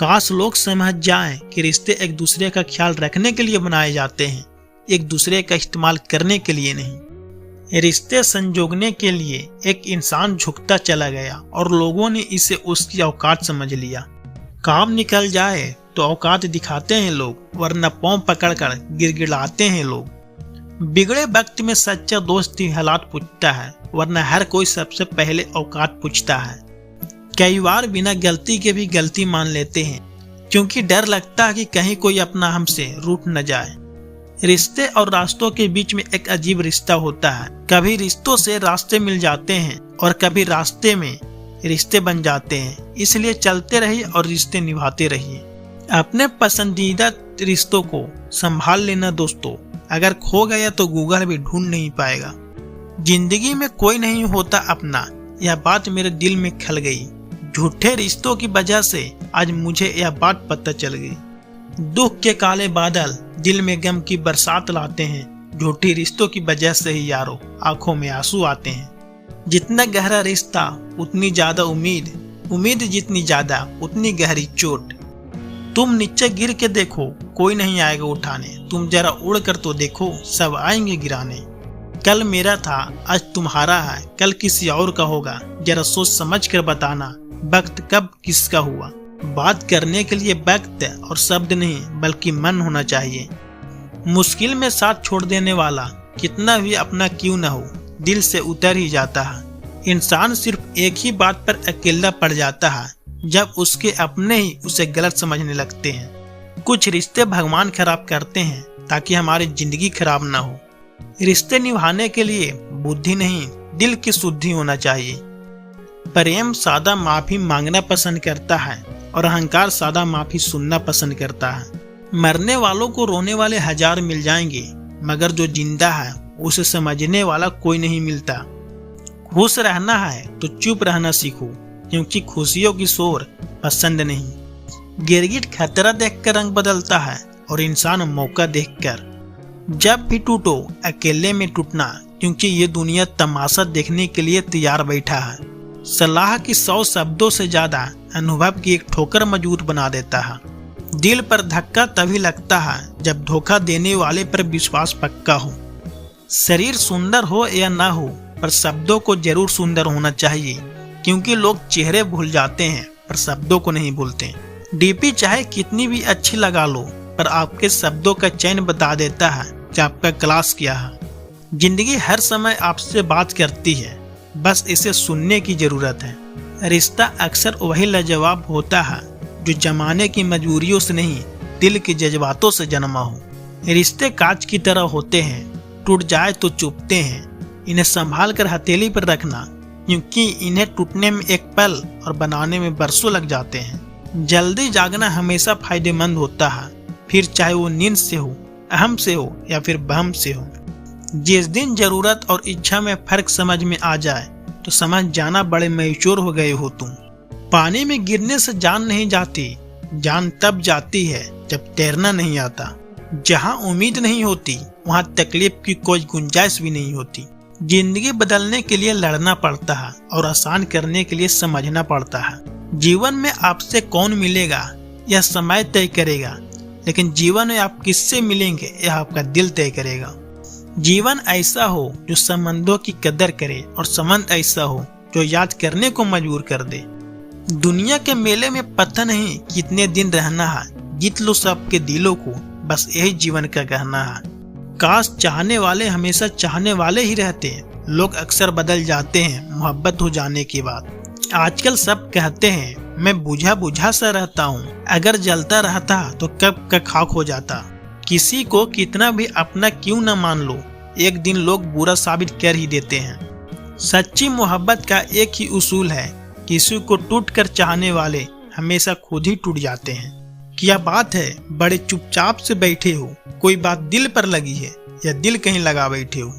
काश लोग समझ जाएं कि रिश्ते एक दूसरे का ख्याल रखने के लिए बनाए जाते हैं, एक दूसरे का इस्तेमाल करने के लिए नहीं। रिश्ते संजोगने के लिए एक इंसान झुकता चला गया और लोगों ने इसे उसकी औकात समझ लिया। काम निकल जाए तो औकात दिखाते हैं लोग, वरना पांव पकड़कर गिड़गिड़ाते हैं लोग। बिगड़े वक्त में सच्चा दोस्त ही हालात पूछता है, वरना हर कोई सबसे पहले औकात पूछता है। कई बार बिना गलती के भी गलती मान लेते हैं, क्योंकि डर लगता है कि कहीं कोई अपना हमसे रूठ न जाए। रिश्ते और रास्तों के बीच में एक अजीब रिश्ता होता है। कभी रिश्तों से रास्ते मिल जाते हैं और कभी रास्ते में रिश्ते बन जाते हैं। इसलिए चलते रहिए और रिश्ते निभाते रहिए। अपने पसंदीदा रिश्तों को संभाल लेना दोस्तों, अगर खो गया तो गूगल भी ढूंढ नहीं पाएगा। जिंदगी में कोई नहीं होता अपना, यह बात मेरे दिल में खल गई। झूठे रिश्तों की वजह से आज मुझे यह बात पता चल गई। दुख के काले बादल दिल में गम की बरसात लाते हैं। झूठी रिश्तों की वजह से ही यारों आंखों में आंसू आते हैं। जितना गहरा रिश्ता उतनी ज्यादा उम्मीद, उम्मीद जितनी ज्यादा उतनी गहरी चोट। तुम नीचे गिर के देखो, कोई नहीं आएगा उठाने। तुम जरा उड़ कर तो देखो, सब आएंगे गिराने। कल मेरा था, आज तुम्हारा है, कल किसी और का होगा। जरा सोच समझ कर बताना, वक्त कब किसका हुआ। बात करने के लिए वक्त और शब्द नहीं, बल्कि मन होना चाहिए। मुश्किल में साथ छोड़ देने वाला कितना भी अपना क्यों न हो, दिल से उतर ही जाता है। इंसान सिर्फ एक ही बात पर अकेला पड़ जाता है, जब उसके अपने ही उसे गलत समझने लगते हैं। कुछ रिश्ते भगवान खराब करते हैं ताकि हमारी जिंदगी खराब ना हो। रिश्ते निभाने के लिए बुद्धि नहीं, दिल की शुद्धि होना चाहिए। प्रेम सादा माफी मांगना पसंद करता है और अहंकार सादा माफी सुनना पसंद करता है। मरने वालों को रोने वाले हजार मिल जाएंगे, मगर जो जिंदा है उसे समझने वाला कोई नहीं मिलता। खुश रहना है तो चुप रहना सीखो, क्योंकि खुशियों की शोर पसंद नहीं। गिरगिट खतरा देखकर रंग बदलता है और इंसान मौका देखकर। जब भी टूटो अकेले में टूटना, क्योंकि ये दुनिया तमाशा देखने के लिए तैयार बैठा है। सलाह की 100 शब्दों से ज्यादा अनुभव की एक ठोकर मजबूत बना देता है। दिल पर धक्का तभी लगता है जब धोखा देने वाले पर विश्वास पक्का हो। शरीर सुंदर हो या ना हो, पर शब्दों को जरूर सुंदर होना चाहिए, क्योंकि लोग चेहरे भूल जाते हैं पर शब्दों को नहीं भूलते। डीपी चाहे कितनी भी अच्छी लगा लो, पर आपके शब्दों का चयन बता देता है कि आपका क्लास क्या है। जिंदगी हर समय आपसे बात करती है, बस इसे सुनने की जरूरत है। रिश्ता अक्सर वही लाजवाब होता है जो जमाने की मजबूरियों से नहीं, दिल के जज्बातों से जन्मा हो। रिश्ते कांच की तरह होते हैं, टूट जाए तो चुभते हैं। इन्हें संभाल कर हथेली पर रखना, क्योंकि इन्हें टूटने में एक पल और बनाने में बरसों लग जाते हैं। जल्दी जागना हमेशा फायदेमंद होता है, फिर चाहे वो नींद से हो, अहम से हो या फिर बहम से हो। जिस दिन जरूरत और इच्छा में फर्क समझ में आ जाए तो समझ जाना बड़े मैच्योर हो गए हो तुम। पानी में गिरने से जान नहीं जाती, जान तब जाती है जब तैरना नहीं आता। जहाँ उम्मीद नहीं होती वहाँ तकलीफ की कोई गुंजाइश भी नहीं होती। जिंदगी बदलने के लिए लड़ना पड़ता है और आसान करने के लिए समझना पड़ता है। जीवन में आपसे कौन मिलेगा यह समय तय करेगा, लेकिन जीवन में आप किससे मिलेंगे यह आपका दिल तय करेगा। जीवन ऐसा हो जो संबंधों की कदर करे और संबंध ऐसा हो जो याद करने को मजबूर कर दे। दुनिया के मेले में पता नहीं कितने दिन रहना है, जीत लो सबके दिलों को, बस यही जीवन का कहना है। काश चाहने वाले हमेशा चाहने वाले ही रहते हैं। लोग अक्सर बदल जाते हैं मोहब्बत हो जाने के बाद। आजकल सब कहते हैं मैं बुझा बुझा सा रहता हूँ, अगर जलता रहता तो कब का खाक हो जाता। किसी को कितना भी अपना क्यों न मान लो, एक दिन लोग बुरा साबित कर ही देते हैं। सच्ची मोहब्बत का एक ही उसूल है, किसी को टूट कर चाहने वाले हमेशा खुद ही टूट जाते हैं। क्या बात है बड़े चुपचाप से बैठे हो, कोई बात दिल पर लगी है या दिल कहीं लगा बैठे हो।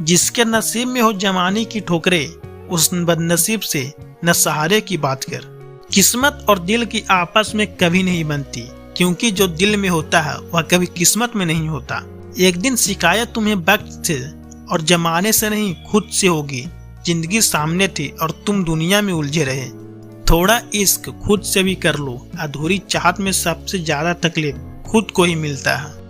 जिसके नसीब में हो जमाने की ठोकरे, उस बदनसीब से न सहारे की बात कर। किस्मत और दिल की आपस में कभी नहीं बनती, क्योंकि जो दिल में होता है वह कभी किस्मत में नहीं होता। एक दिन शिकायत तुम्हें वक्त से और जमाने से नहीं खुद से होगी। जिंदगी सामने थी और तुम दुनिया में उलझे रहे। थोड़ा इश्क खुद से भी कर लो, अधूरी चाहत में सबसे ज्यादा तकलीफ खुद को ही मिलता है।